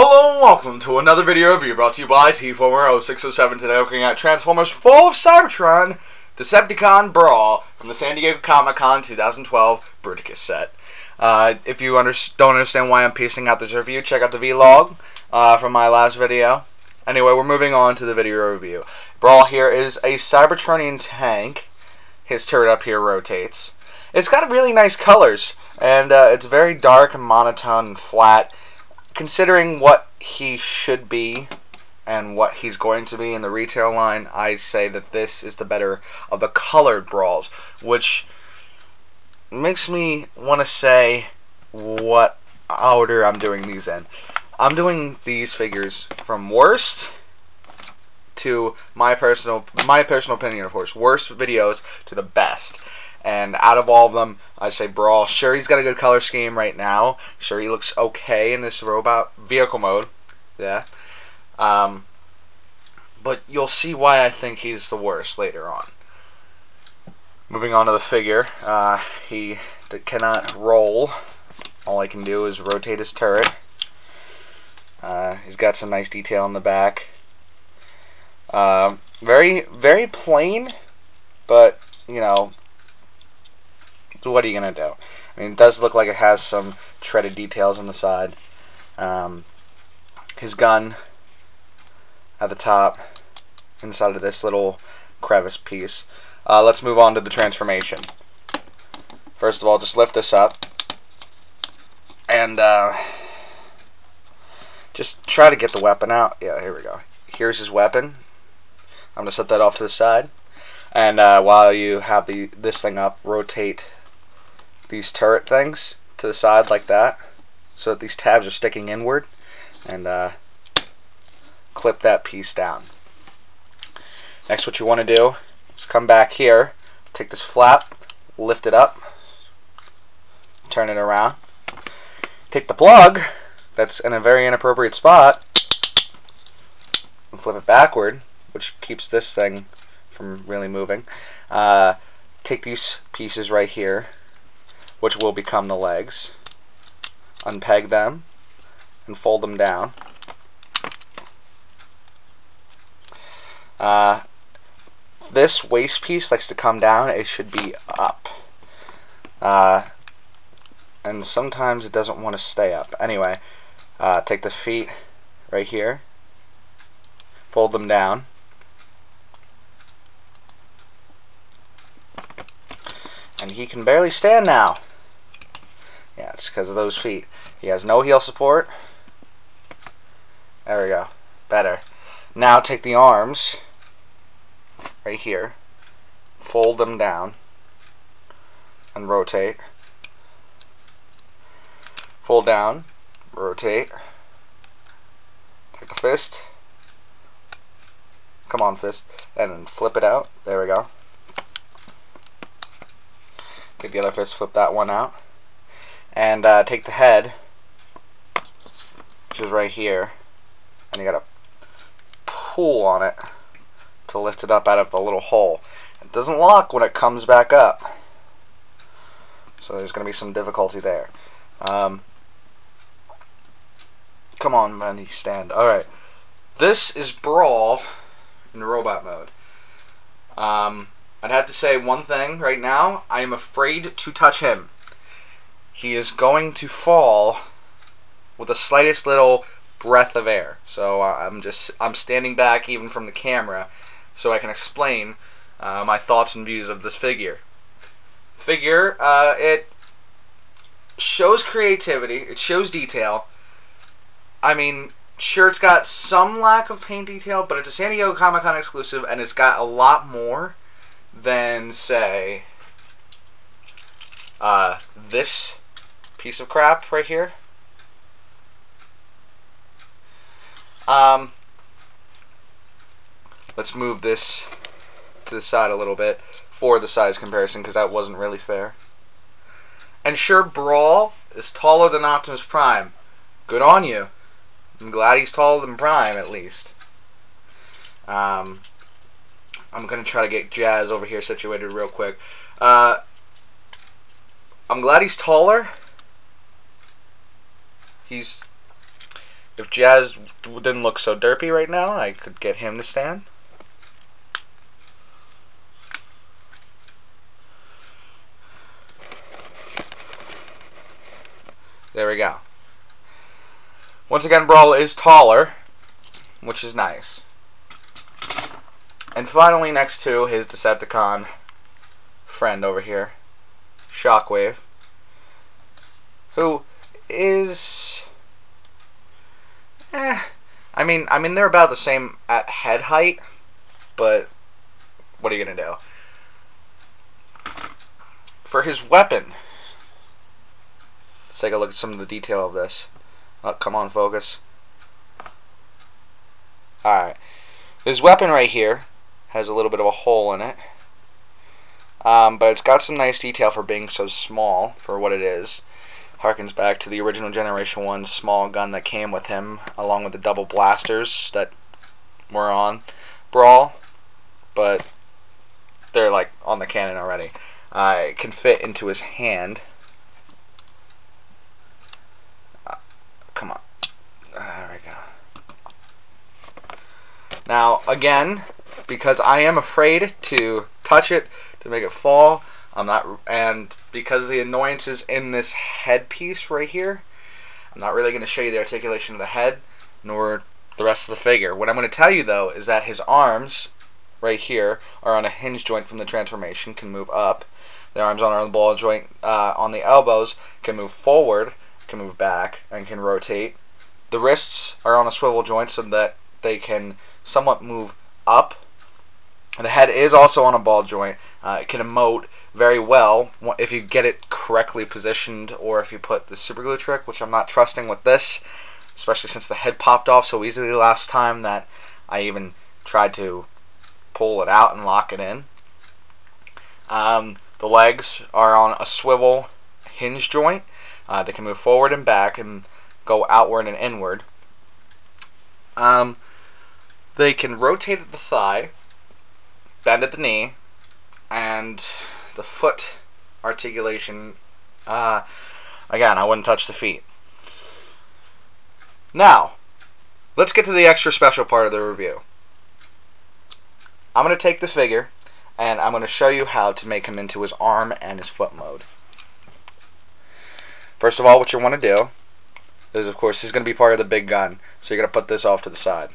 Hello and welcome to another video review brought to you by T40607. Today looking at Transformers Fall of Cybertron, Decepticon Brawl from the San Diego Comic-Con 2012 Bruticus set. If you don't understand why I'm piecing out this review, check out the vlog from my last video. Anyway, we're moving on to the video review. Brawl here is a Cybertronian tank. His turret up here rotates. It's got really nice colors, and it's very dark and monotone and flat. Considering what he should be and what he's going to be in the retail line, I say that this is the better of the colored Brawls, which makes me want to say what order I'm doing these in. I'm doing these figures from worst to my personal opinion, of course, worst videos to the best. And out of all of them, I say Brawl. Sure, he's got a good color scheme right now. Sure, he looks okay in this robot vehicle mode. Yeah. But you'll see why I think he's the worst later on. Moving on to the figure. He cannot roll. All I can do is rotate his turret. He's got some nice detail in the back. Very, very plain, but, you know, so what are you going to do? I mean, it does look like it has some shredded details on the side. His gun at the top, inside of this little crevice piece. Let's move on to the transformation. First of all, just lift this up. And just try to get the weapon out. Yeah, here we go. Here's his weapon. I'm going to set that off to the side. And while you have this thing up, rotate these turret things to the side like that, so that these tabs are sticking inward, and clip that piece down. Next, what you want to do is come back here, take this flap, lift it up, turn it around, take the plug that's in a very inappropriate spot, and flip it backward, which keeps this thing from really moving. Take these pieces right here, which will become the legs, unpeg them, and fold them down. This waist piece likes to come down. It should be up. And sometimes it doesn't want to stay up. Anyway, take the feet right here, fold them down, and he can barely stand now. Yeah, it's because of those feet. He has no heel support. There we go. Better. Now take the arms right here, fold them down, and rotate. Fold down, rotate. Take the fist. Come on, fist. And then flip it out. There we go. Take the other fist, flip that one out. And take the head, which is right here, and you gotta pull on it to lift it up out of the little hole. It doesn't lock when it comes back up, so there's gonna be some difficulty there. Come on, man, stand. Alright, this is Brawl in robot mode. I'd have to say one thing right now. I am afraid to touch him. He is going to fall with the slightest little breath of air. So I'm standing back even from the camera so I can explain my thoughts and views of this figure. It shows creativity. It shows detail. I mean, sure, it's got some lack of paint detail, but it's a San Diego Comic-Con exclusive, and it's got a lot more than, say, this piece of crap right here. Let's move this to the side a little bit for the size comparison, because that wasn't really fair. And sure, Brawl is taller than Optimus Prime. Good on you. I'm glad he's taller than Prime, at least. I'm going to try to get Jazz over here situated real quick. I'm glad he's taller. He's if Jazz didn't look so derpy right now, I could get him to stand. There we go. Once again, Brawl is taller, which is nice. And finally, next to his Decepticon friend over here, Shockwave, who is, I mean they're about the same at head height, but what are you gonna do? For his weapon, let's take a look at some of the detail of this. Oh, come on, focus. Alright. His weapon right here has a little bit of a hole in it. But it's got some nice detail for being so small for what it is. Harkens back to the original Generation 1 small gun that came with him, along with the double blasters that were on Brawl. But they're like on the cannon already. It can fit into his hand. Come on. There we go. Now, again, because I am afraid to touch it, to make it fall, and because of the annoyances in this headpiece right here, I'm not really going to show you the articulation of the head, nor the rest of the figure. What I'm going to tell you, though, is that his arms, right here, are on a hinge joint from the transformation, can move up. The arms on the ball joint on the elbows can move forward, can move back, and can rotate. The wrists are on a swivel joint so that they can somewhat move up. The head is also on a ball joint. It can emote very well if you get it correctly positioned, or if you put the super glue trick, which I'm not trusting with this, especially since the head popped off so easily last time that I even tried to pull it out and lock it in. The legs are on a swivel hinge joint. They can move forward and back and go outward and inward. They can rotate at the thigh, bend at the knee, and the foot articulation, again, I wouldn't touch the feet. Now, let's get to the extra special part of the review. I'm going to take the figure, and I'm going to show you how to make him into his arm and his foot mode. First of all, what you want to do is, of course, he's going to be part of the big gun, so you're going to put this off to the side.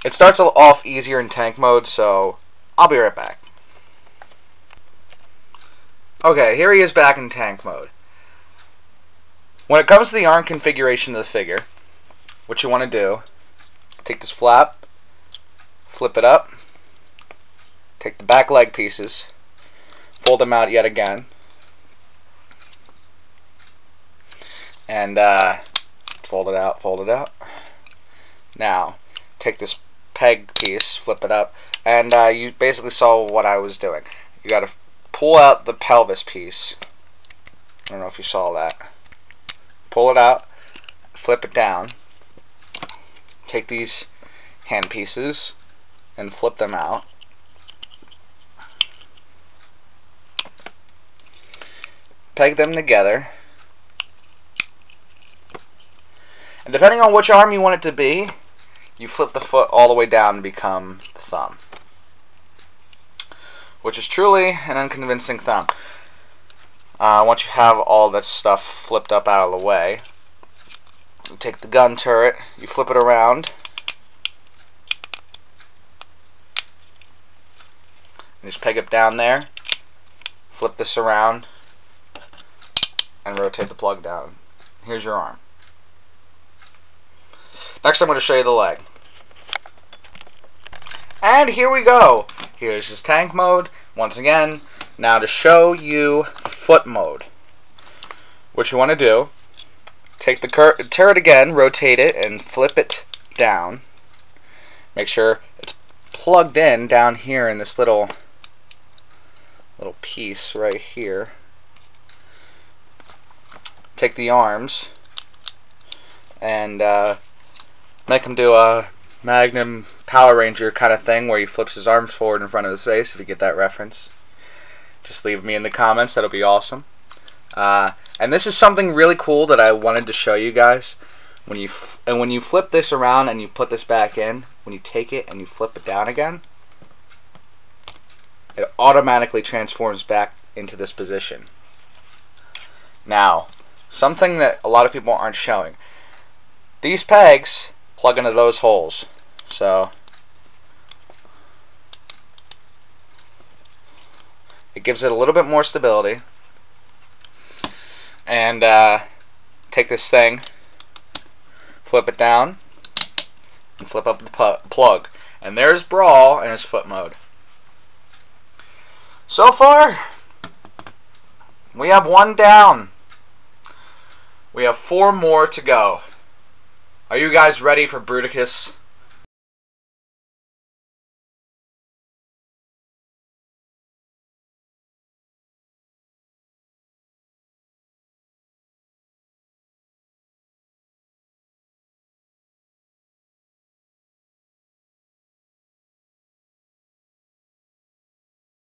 It starts off easier in tank mode, so I'll be right back. Okay, here he is back in tank mode. When it comes to the arm configuration of the figure, what you want to do, take this flap, flip it up, take the back leg pieces, fold them out yet again, and fold it out, fold it out. Now, take this peg piece, flip it up, and you basically saw what I was doing. You got to pull out the pelvis piece. I don't know if you saw that. Pull it out, flip it down, take these hand pieces and flip them out. Peg them together. And depending on which arm you want it to be, you flip the foot all the way down and become the thumb, which is truly an unconvincing thumb. Once you have all this stuff flipped up out of the way, you take the gun turret, you flip it around, and just peg it down there, flip this around, and rotate the plug down. Here's your arm. Next I'm going to show you the leg. And here we go. Here's his tank mode. Once again, now to show you foot mode. What you want to do, take the turret again, rotate it, and flip it down. Make sure it's plugged in down here in this little piece right here. Take the arms and make him do a Magnum Power Ranger kind of thing where he flips his arms forward in front of his face, if you get that reference. Just leave me in the comments, that'll be awesome. And this is something really cool that I wanted to show you guys. When you flip this around and you put this back in, when you take it and you flip it down again, it automatically transforms back into this position. Now, something that a lot of people aren't showing. These pegs plug into those holes. So it gives it a little bit more stability. And take this thing, flip it down, and flip up the plug. And there's Brawl in his foot mode. So far, we have 1 down. We have 4 more to go. Are you guys ready for Bruticus?